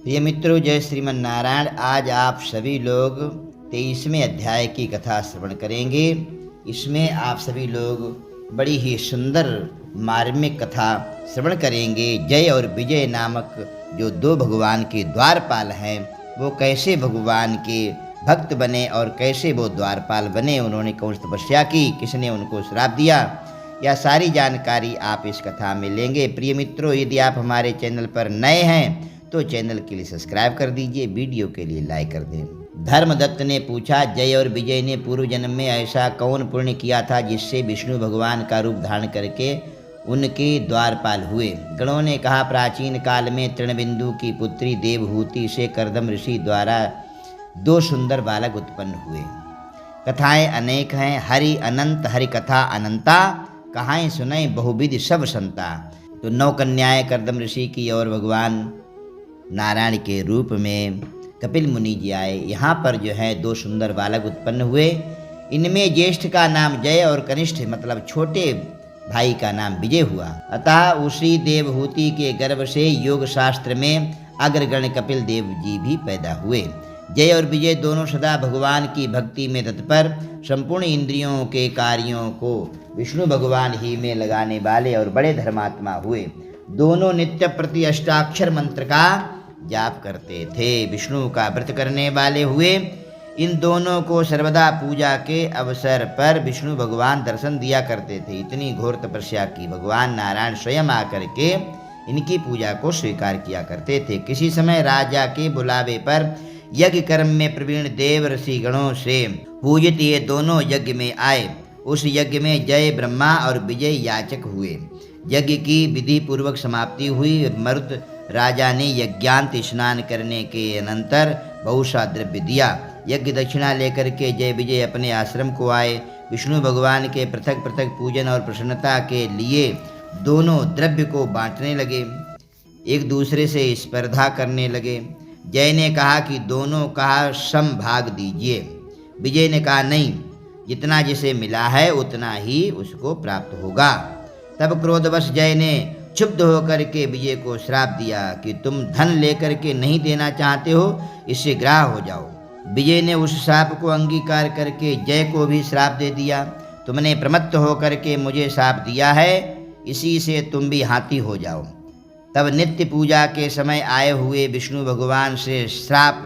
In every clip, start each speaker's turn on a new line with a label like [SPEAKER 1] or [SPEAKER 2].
[SPEAKER 1] प्रिय मित्रों, जय श्रीमन नारायण। आज आप सभी लोग 23वें अध्याय की कथा श्रवण करेंगे। इसमें आप सभी लोग बड़ी ही सुंदर मार्मिक कथा श्रवण करेंगे। जय और विजय नामक जो दो भगवान के द्वारपाल हैं, वो कैसे भगवान के भक्त बने और कैसे वो द्वारपाल बने, उन्होंने कौन सी तपस्या की, किसने उनको श्राप दिया, यह सारी जानकारी आप इस कथा में लेंगे। प्रिय मित्रों, यदि आप हमारे चैनल पर नए हैं तो चैनल के लिए सब्सक्राइब कर दीजिए, वीडियो के लिए लाइक कर दें। धर्मदत्त ने पूछा, जय और विजय ने पूर्व जन्म में ऐसा कौन पुण्य किया था जिससे विष्णु भगवान का रूप धारण करके उनके द्वारपाल हुए। गणों ने कहा, प्राचीन काल में तृणबिंदु की पुत्री देवहूति से कर्दम ऋषि द्वारा दो सुंदर बालक उत्पन्न हुए। कथाएं अनेक हैं, हरि अनंत हरि कथा अनंता, कहाएं सुनाई बहुविध सब संता। तो 9 कन्याएं कर्दम ऋषि की और भगवान नारायण के रूप में कपिल मुनि जी आए। यहाँ पर जो है 2 सुंदर बालक उत्पन्न हुए। इनमें ज्येष्ठ का नाम जय और कनिष्ठ मतलब छोटे भाई का नाम विजय हुआ। अतः उसी देवहूति के गर्भ से योग शास्त्र में अग्रगण्य कपिल देव जी भी पैदा हुए। जय और विजय दोनों सदा भगवान की भक्ति में तत्पर, संपूर्ण इंद्रियों के कार्यों को विष्णु भगवान ही में लगाने वाले और बड़े धर्मात्मा हुए। दोनों नित्य प्रति अष्टाक्षर मंत्र का जाप करते थे, विष्णु का व्रत करने वाले हुए। इन दोनों को सर्वदा पूजा के अवसर पर विष्णु भगवान दर्शन दिया करते थे। इतनी घोर तपस्या की भगवान नारायण स्वयं आकर के इनकी पूजा को स्वीकार किया करते थे। किसी समय राजा के बुलावे पर यज्ञ कर्म में प्रवीण देव ऋषि गणों से पूजित ये दोनों यज्ञ में आए। उस यज्ञ में जय ब्रह्मा और विजय याचक हुए। यज्ञ की विधि पूर्वक समाप्ति हुई। मरुत राजा ने यज्ञांत स्नान करने के अनंतर बहुत सा द्रव्य दिया। यज्ञ दक्षिणा लेकर के जय विजय अपने आश्रम को आए। विष्णु भगवान के पृथक पृथक पूजन और प्रसन्नता के लिए दोनों द्रव्य को बांटने लगे, एक दूसरे से स्पर्धा करने लगे। जय ने कहा कि दोनों का समभाग दीजिए। विजय ने कहा, नहीं, जितना जिसे मिला है उतना ही उसको प्राप्त होगा। तब क्रोधवश जय ने क्षुब्ध होकर के विजय को श्राप दिया कि तुम धन लेकर के नहीं देना चाहते हो, इससे ग्राह हो जाओ। विजय ने उस श्राप को अंगीकार करके जय को भी श्राप दे दिया। तुमने प्रमत्त होकर के मुझे श्राप दिया है, इसी से तुम भी हाथी हो जाओ। तब नित्य पूजा के समय आए हुए विष्णु भगवान से श्राप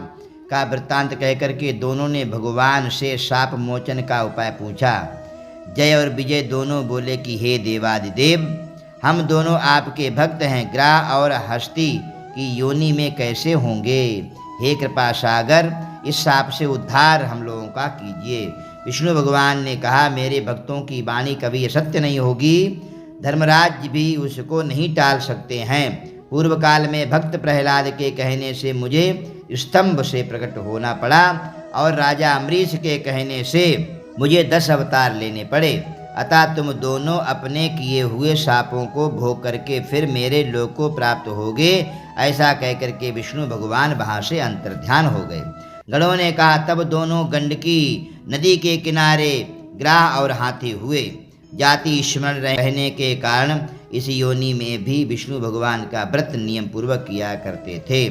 [SPEAKER 1] का वृत्तांत कहकर के दोनों ने भगवान से श्राप मोचन का उपाय पूछा। जय और विजय दोनों बोले कि हे देवादिदेव, हम दोनों आपके भक्त हैं, ग्राह और हस्ती की योनि में कैसे होंगे। हे कृपा सागर, इस शाप से उद्धार हम लोगों का कीजिए। विष्णु भगवान ने कहा, मेरे भक्तों की वाणी कभी असत्य नहीं होगी, धर्मराज भी उसको नहीं टाल सकते हैं। पूर्व काल में भक्त प्रहलाद के कहने से मुझे स्तंभ से प्रकट होना पड़ा और राजा अम्बरीश के कहने से मुझे 10 अवतार लेने पड़े। अतः तुम दोनों अपने किए हुए शापों को भोग करके फिर मेरे लोक को प्राप्त होगे। ऐसा कहकर के विष्णु भगवान वहाँ से अंतर्ध्यान हो गए। गणों ने कहा, तब दोनों गंडकी नदी के किनारे ग्राह और हाथी हुए। जाति स्मरण रहने के कारण इस योनि में भी विष्णु भगवान का व्रत नियम पूर्वक किया करते थे।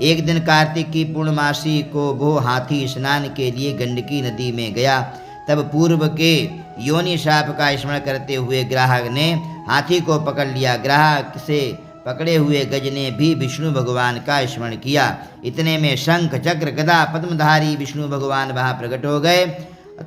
[SPEAKER 1] एक दिन कार्तिक की पूर्णमासी को वो हाथी स्नान के लिए गंडकी नदी में गया। तब पूर्व के योनि शाप का स्मरण करते हुए ग्राहक ने हाथी को पकड़ लिया। ग्राहक से पकड़े हुए गज ने भी विष्णु भगवान का स्मरण किया। इतने में शंख चक्र गदा पद्मधारी विष्णु भगवान वहाँ प्रकट हो गए।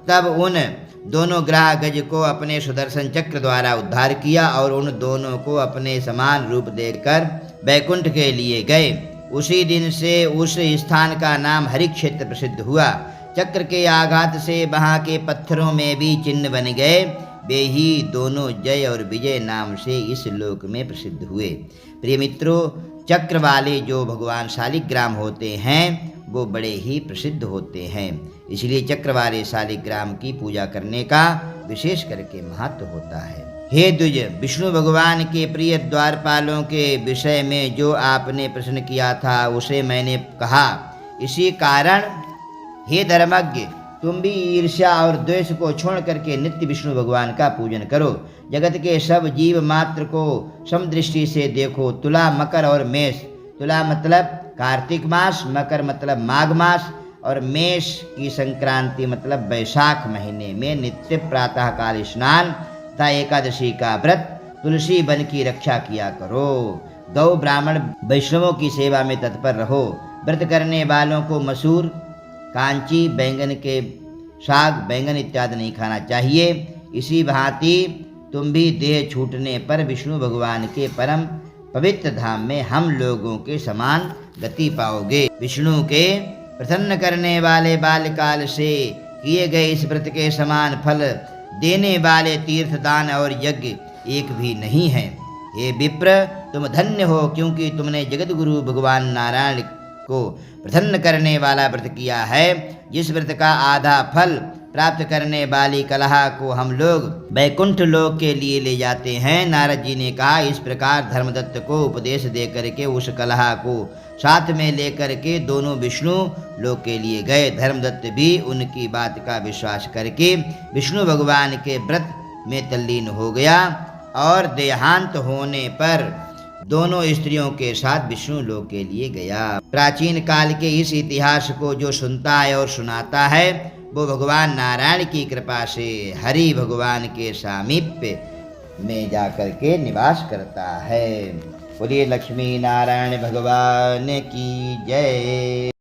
[SPEAKER 1] तब उन दोनों ग्राह गज को अपने सुदर्शन चक्र द्वारा उद्धार किया और उन दोनों को अपने समान रूप देकर बैकुंठ के लिए गए। उसी दिन से उस स्थान का नाम हरि क्षेत्र प्रसिद्ध हुआ। चक्र के आघात से वहाँ के पत्थरों में भी चिन्ह बन गए। वे ही दोनों जय और विजय नाम से इस लोक में प्रसिद्ध हुए। प्रिय मित्रों, चक्र वाले जो भगवान शालिग्राम होते हैं वो बड़े ही प्रसिद्ध होते हैं, इसलिए चक्र वाले शालिग्राम की पूजा करने का विशेष करके महत्व होता है। हे द्विज, विष्णु भगवान के प्रिय द्वारपालों के विषय में जो आपने प्रश्न किया था उसे मैंने कहा। इसी कारण हे धर्मज्ञ, तुम भी ईर्ष्या और द्वेष को छोड़ करके नित्य विष्णु भगवान का पूजन करो। जगत के सब जीव मात्र को समदृष्टि से देखो। तुला, मकर और मेष, तुला मतलब कार्तिक मास, मकर मतलब माघ मास और मेष की संक्रांति मतलब वैशाख महीने में नित्य प्रातः काल स्नान तथा एकादशी का व्रत, तुलसी वन की रक्षा किया करो। गौ ब्राह्मण वैष्णवों की सेवा में तत्पर रहो। व्रत करने वालों को मसूर, कांची, बैंगन के साग, बैंगन इत्यादि नहीं खाना चाहिए। इसी भांति तुम भी देह छूटने पर विष्णु भगवान के परम पवित्र धाम में हम लोगों के समान गति पाओगे। विष्णु के प्रसन्न करने वाले बालकाल से किए गए इस व्रत के समान फल देने वाले तीर्थ, दान और यज्ञ एक भी नहीं है। हे विप्र, तुम धन्य हो, क्योंकि तुमने जगत गुरु भगवान नारायण को प्रसन्न करने वाला व्रत किया है। जिस व्रत का आधा फल प्राप्त करने वाली कलहा को हम लोग वैकुंठ लोक के लिए ले जाते हैं। नारद जी ने कहा, इस प्रकार धर्मदत्त को उपदेश दे करके उस कलहा को साथ में लेकर के दोनों विष्णु लोक के लिए गए। धर्मदत्त भी उनकी बात का विश्वास करके विष्णु भगवान के व्रत में तल्लीन हो गया और देहांत होने पर दोनों स्त्रियों के साथ विष्णु लोक के लिए गया। प्राचीन काल के इस इतिहास को जो सुनता है और सुनाता है वो भगवान नारायण की कृपा से हरि भगवान के सामीप्य में जाकर के निवास करता है। बोलिए लक्ष्मी नारायण भगवान की जय।